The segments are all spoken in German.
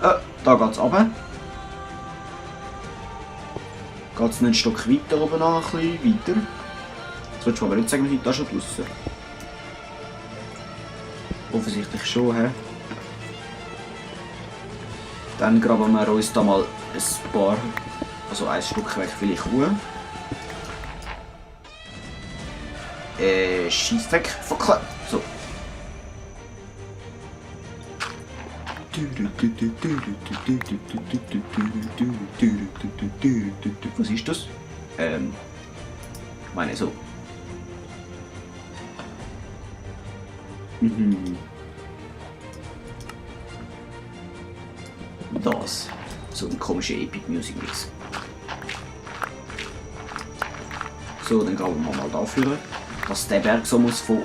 Da geht's runter. Geht's einen Stock weiter oben an, ein bisschen weiter. Das willst du aber nicht sagen, wir sind da schon draussen. Offensichtlich schon, hä? Dann graben wir uns da mal ein paar, also ein Stück weg vielleicht hoch. Scheiss weg, Fackel. So. Was ist das? Ich meine so. Das. So ein komischer Epic Music Mix. So, dann graben wir mal dafür. Dass der Berg so muss von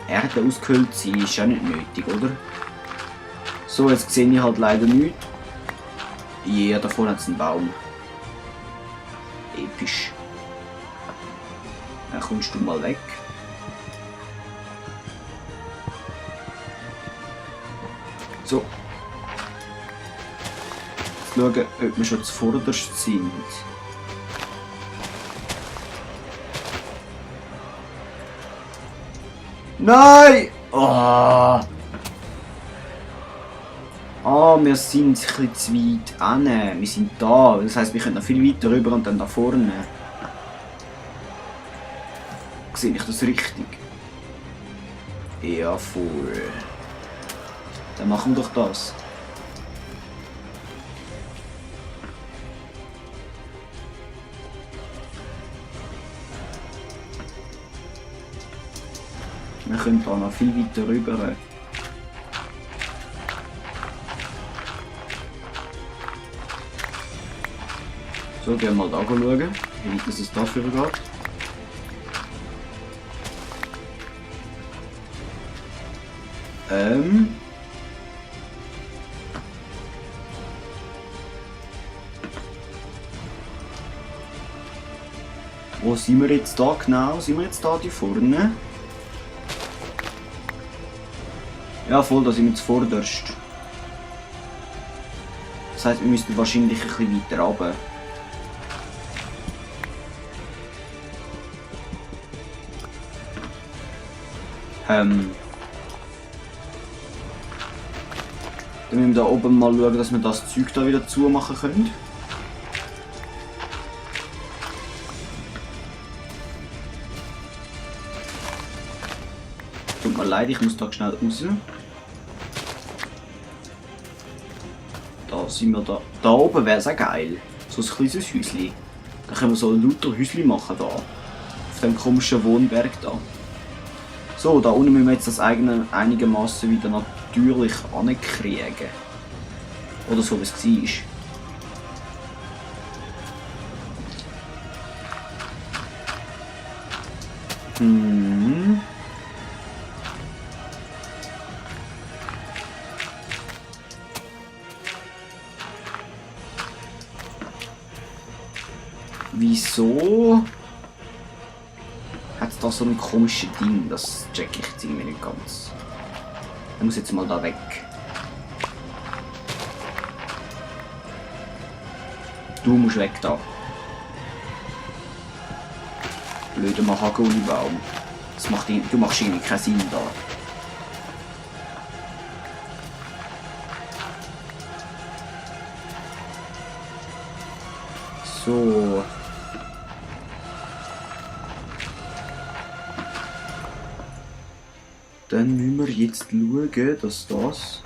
Erde ausgehöhlt sein, ist ja nicht nötig, oder? So, jetzt sehe ich halt leider nichts. Ja, da vorne hat es einen Baum. Episch. Dann kommst du mal weg. So. Jetzt schauen, ob wir schon zuvorderst sind. Nein! Oh. Ah, wir sind ein bisschen zu weit hin. Wir sind da. Das heisst, wir können noch viel weiter rüber und dann da vorne. Sehe ich das richtig? Ja, voll. Dann machen wir doch das. Wir können da noch viel weiter rüber. So, gehen wir mal da schauen, wie weit es dafür geht. Wo sind wir jetzt da genau? Sind wir jetzt da die vorne? Ja voll, da sind wir zuvorderst. Das heisst, wir müssten wahrscheinlich ein bisschen weiter runter. Dann müssen wir da oben mal schauen, dass wir das Zeug da wieder zumachen können. Tut mir leid, ich muss da schnell raus. Da sind wir da. Da oben wäre es auch geil. So ein kleines Häuschen. Da können wir so lauter Häuschen machen da. Auf dem komischen Wohnberg da. So, da unten müssen wir jetzt das einigermaßen wieder natürlich ankriegen. Oder so, wie es war. Wieso hat es da so ein komisches Ding? Das check ich jetzt irgendwie nicht ganz. Ich muss jetzt mal da weg. Du musst weg da. Blöder Mahagoni-Baum. Du machst irgendwie keinen Sinn da. So. Dann müssen wir jetzt schauen, dass das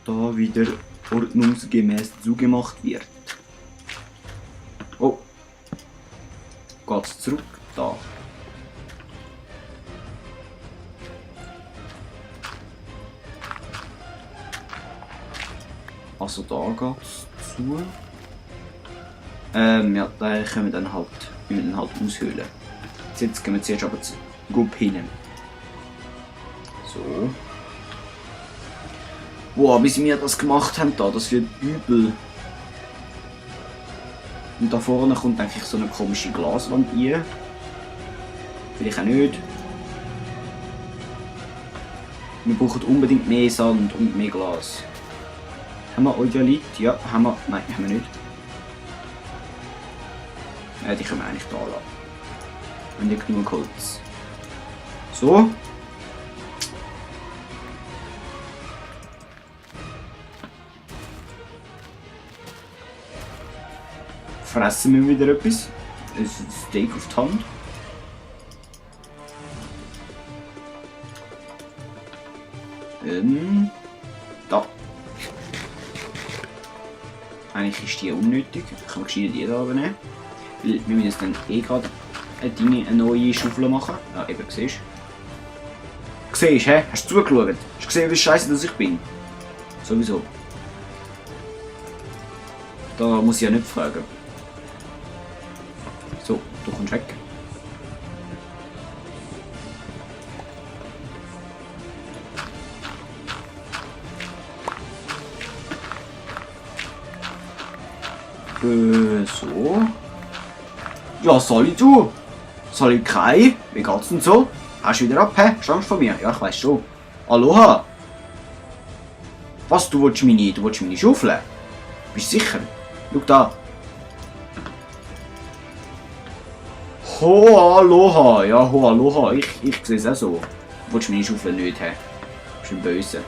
da wieder ordnungsgemäß zugemacht wird. Oh. Geht's zurück? Da. Also da geht's zu. Ja, da können wir dann halt aushöhlen. Jetzt gehen wir zuerst aber zu Gup hin. So. Boah, bis wir das gemacht haben da, das wird übel. Und da vorne kommt eigentlich so eine komische Glaswand rein. Vielleicht auch nicht. Wir brauchen unbedingt mehr Sand und mehr Glas. Haben wir Eudiolit? Ja, haben wir. Nein, haben wir nicht. Ja, die können wir eigentlich da lassen. Und nicht genug Holz. So. Fressen wir wieder etwas. Ein Steak auf die Hand. Da. Eigentlich ist die unnötig. Ich kann gescheit die da nehmen. Weil wir müssen jetzt dann gerade eine neue Schaufel machen. Ja, eben, siehst du? Siehst du, hä? Hast du zugeschaut? Hast du gesehen, wie scheiße dass ich bin? Sowieso. Da muss ich ja nicht fragen. So, du kommst weg. So. Ja, soll ich du? Soll ich Kai? Wie geht's denn so? Hast du wieder ab, hä? Stammst von mir? Ja, ich weiß schon. Aloha! Was, du willst meine Schaufel? Bist du sicher? Schau da. Ho, Aloha! Ja, ho, Aloha. Ich sehe es auch so. Du willst meine Schaufel nicht, hä? Bist du ein Böse.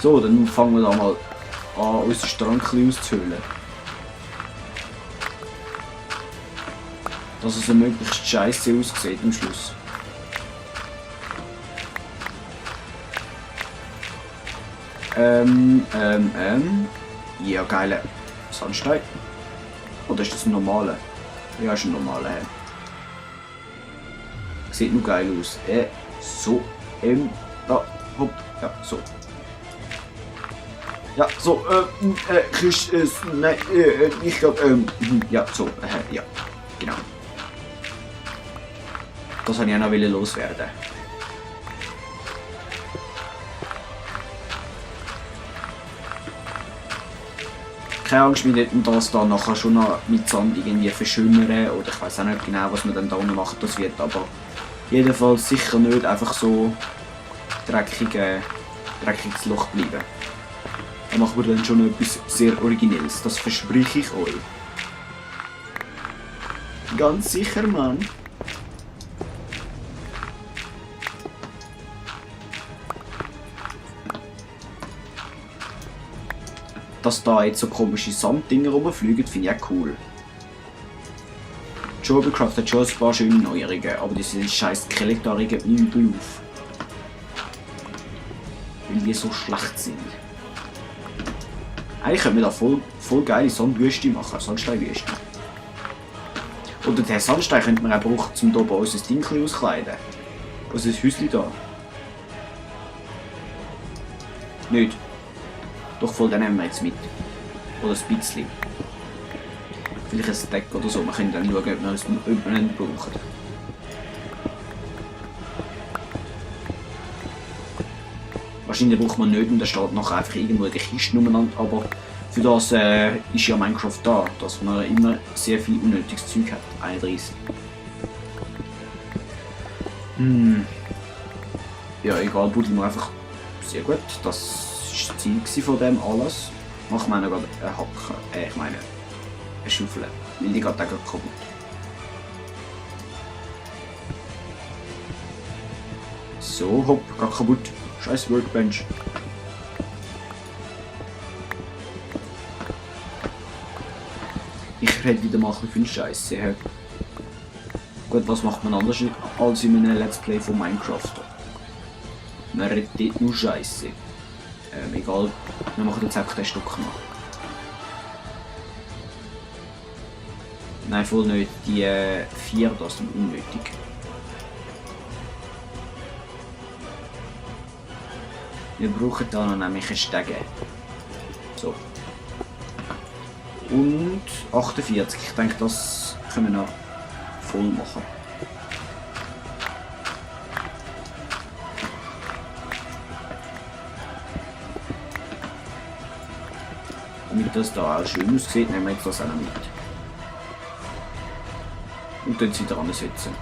So, dann fangen wir da mal an, unseren Strand auszuhöhlen. Dass es so möglichst scheiße aussieht am Schluss. Ja, geile Sandstein. Oder ist das ein normaler? Ja, ist ein normaler. Sieht nur geil aus. So, da, hopp, ja, so. Ja, so, Chris, nein, ich glaube, ja, so, ja, genau. Das wollte ich auch noch loswerden. Keine Angst, wir hätten das da nachher schon noch mit Sand irgendwie verschönern oder ich weiß auch nicht genau, was wir dann da unten machen, das wird aber jedenfalls sicher nicht einfach so dreckiges Loch bleiben. Da machen wir dann schon etwas sehr Originelles, das verspreche ich euch. Ganz sicher, Mann. Dass da jetzt so komische Sanddinger rumfliegen, finde ich auch cool. Jorbicraft hat schon ein paar schöne Neuerungen, aber diese scheiß Skelette regen mich übel auf. Weil die so schlecht sind. Eigentlich könnte man da voll geile Sandwüste machen, Sandsteinwüste. Oder den Sandstein könnte man auch brauchen, um hier bei uns ein Ding auszukleiden. Unser Häuschen da. Nicht. Doch voll, den nehmen wir jetzt mit. Oder ein bisschen. Vielleicht ein Stack oder so, wir können dann schauen, ob wir ihn brauchen. Wahrscheinlich braucht man nicht und da steht nachher einfach irgendwo in der Kiste umeinander, aber für das ist ja Minecraft da, dass man immer sehr viel unnötiges Zeug hat. 31. Ja, egal, buddeln wir einfach. Sehr gut, das war das Ziel von dem alles. Machen wir noch gerade eine Hacke, ich meine eine Schaufel, weil die geht auch kaputt. So, hopp, geht kaputt. Scheiß Workbench. Ich rede wieder mal ein bisschen Scheiße. Gut, was macht man anders als in einem Let's Play von Minecraft? Man redet dort nur Scheiße. Egal, wir machen jetzt einfach den Stück noch. Nein, voll nicht. Die 4, das sind unnötig. Wir brauchen da noch nämlich einen Stege. So. Und 48. Ich denke, das können wir noch voll machen. Damit das da auch schön aussieht, nehmen wir jetzt das auch noch mit. Und dann wieder ansetzen.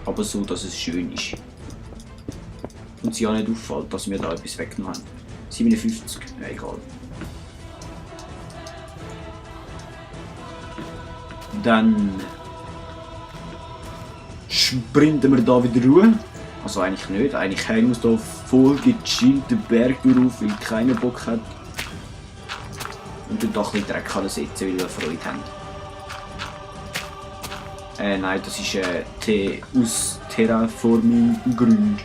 Aber so, dass es schön ist. Und sie auch nicht auffällt, dass wir da etwas weggenommen haben. 57, ja egal. Dann sprinten wir da wieder ruhen. Also eigentlich nicht, eigentlich hängen wir da voll gechillt den Berg auf, weil keiner Bock hat. Und dann doch ein bisschen Dreck setzen, weil wir Freude haben. Nein, das ist Tee aus Terraforming-Gründen.